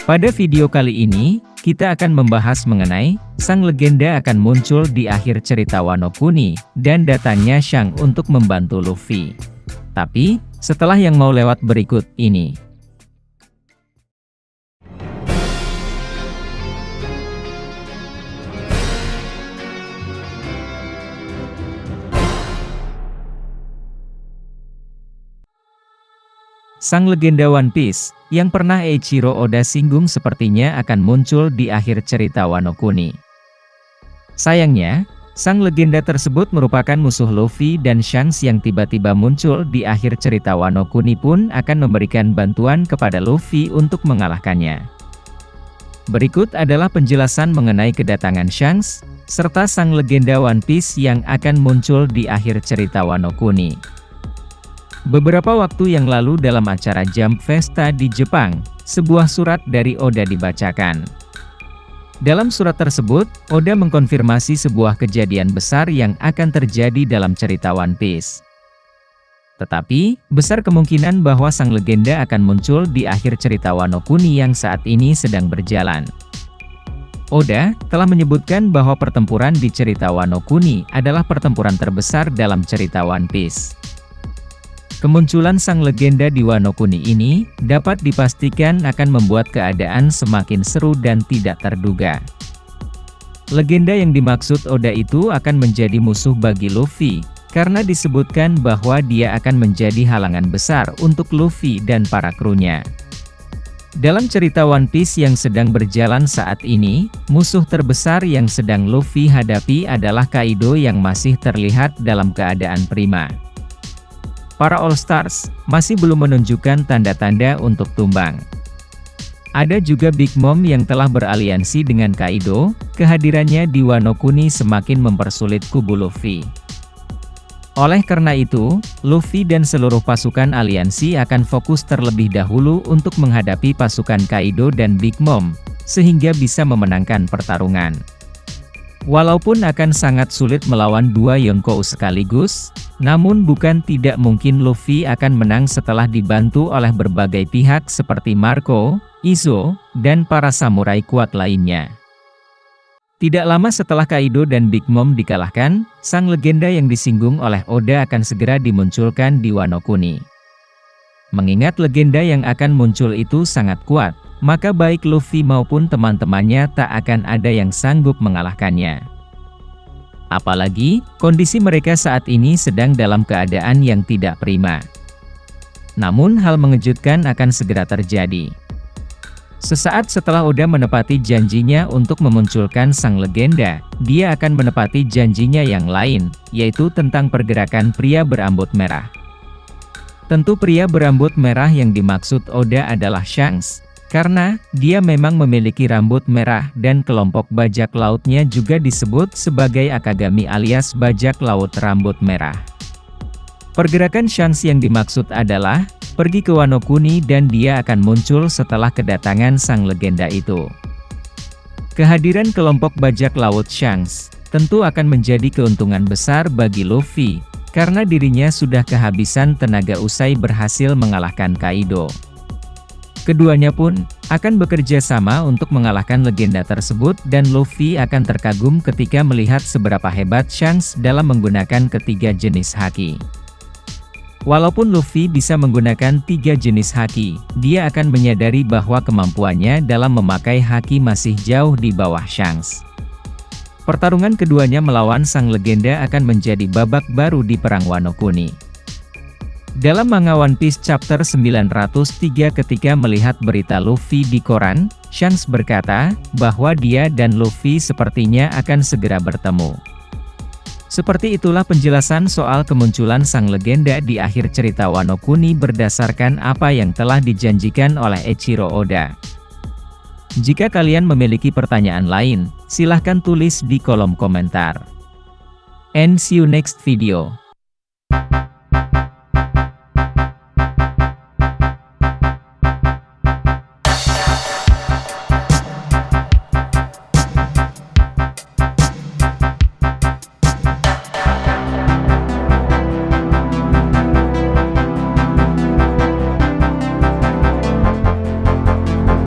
Pada video kali ini, kita akan membahas mengenai sang legenda akan muncul di akhir cerita Wano Kuni, dan datangnya Shang untuk membantu Luffy. Tapi, setelah yang mau lewat berikut ini. Sang legenda One Piece, yang pernah Eiichiro Oda singgung sepertinya akan muncul di akhir cerita Wano Kuni. Sayangnya, sang legenda tersebut merupakan musuh Luffy dan Shanks yang tiba-tiba muncul di akhir cerita Wano Kuni pun akan memberikan bantuan kepada Luffy untuk mengalahkannya. Berikut adalah penjelasan mengenai kedatangan Shanks, serta sang legenda One Piece yang akan muncul di akhir cerita Wano Kuni. Beberapa waktu yang lalu dalam acara Jump Festa di Jepang, sebuah surat dari Oda dibacakan. Dalam surat tersebut, Oda mengkonfirmasi sebuah kejadian besar yang akan terjadi dalam cerita One Piece. Tetapi, besar kemungkinan bahwa sang legenda akan muncul di akhir cerita Wano Kuni yang saat ini sedang berjalan. Oda telah menyebutkan bahwa pertempuran di cerita Wano Kuni adalah pertempuran terbesar dalam cerita One Piece. Kemunculan sang legenda di Wano Kuni ini dapat dipastikan akan membuat keadaan semakin seru dan tidak terduga. Legenda yang dimaksud Oda itu akan menjadi musuh bagi Luffy, karena disebutkan bahwa dia akan menjadi halangan besar untuk Luffy dan para krunya. Dalam cerita One Piece yang sedang berjalan saat ini, musuh terbesar yang sedang Luffy hadapi adalah Kaido yang masih terlihat dalam keadaan prima. Para All-Stars masih belum menunjukkan tanda-tanda untuk tumbang. Ada juga Big Mom yang telah beraliansi dengan Kaido, kehadirannya di Wano Kuni semakin mempersulit kubu Luffy. Oleh karena itu, Luffy dan seluruh pasukan aliansi akan fokus terlebih dahulu untuk menghadapi pasukan Kaido dan Big Mom, sehingga bisa memenangkan pertarungan. Walaupun akan sangat sulit melawan dua Yonkou sekaligus, namun bukan tidak mungkin Luffy akan menang setelah dibantu oleh berbagai pihak seperti Marco, Izo, dan para samurai kuat lainnya. Tidak lama setelah Kaido dan Big Mom dikalahkan, sang legenda yang disinggung oleh Oda akan segera dimunculkan di Wano Kuni. Mengingat legenda yang akan muncul itu sangat kuat, maka baik Luffy maupun teman-temannya tak akan ada yang sanggup mengalahkannya. Apalagi, kondisi mereka saat ini sedang dalam keadaan yang tidak prima. Namun hal mengejutkan akan segera terjadi. Sesaat setelah Oda menepati janjinya untuk memunculkan sang legenda, dia akan menepati janjinya yang lain, yaitu tentang pergerakan pria berambut merah. Tentu pria berambut merah yang dimaksud Oda adalah Shanks, karena dia memang memiliki rambut merah dan kelompok bajak lautnya juga disebut sebagai Akagami alias bajak laut rambut merah. Pergerakan Shanks yang dimaksud adalah pergi ke Wano Kuni dan dia akan muncul setelah kedatangan sang legenda itu. Kehadiran kelompok bajak laut Shanks tentu akan menjadi keuntungan besar bagi Luffy, karena dirinya sudah kehabisan tenaga usai berhasil mengalahkan Kaido. Keduanya pun akan bekerja sama untuk mengalahkan legenda tersebut dan Luffy akan terkagum ketika melihat seberapa hebat Shanks dalam menggunakan ketiga jenis haki. Walaupun Luffy bisa menggunakan 3 jenis haki, dia akan menyadari bahwa kemampuannya dalam memakai haki masih jauh di bawah Shanks. Pertarungan keduanya melawan sang legenda akan menjadi babak baru di Perang Wano Kuni. Dalam manga One Piece chapter 903 ketika melihat berita Luffy di koran, Shanks berkata bahwa dia dan Luffy sepertinya akan segera bertemu. Seperti itulah penjelasan soal kemunculan sang legenda di akhir cerita Wano Kuni berdasarkan apa yang telah dijanjikan oleh Eiichiro Oda. Jika kalian memiliki pertanyaan lain, silahkan tulis di kolom komentar. And see you next video.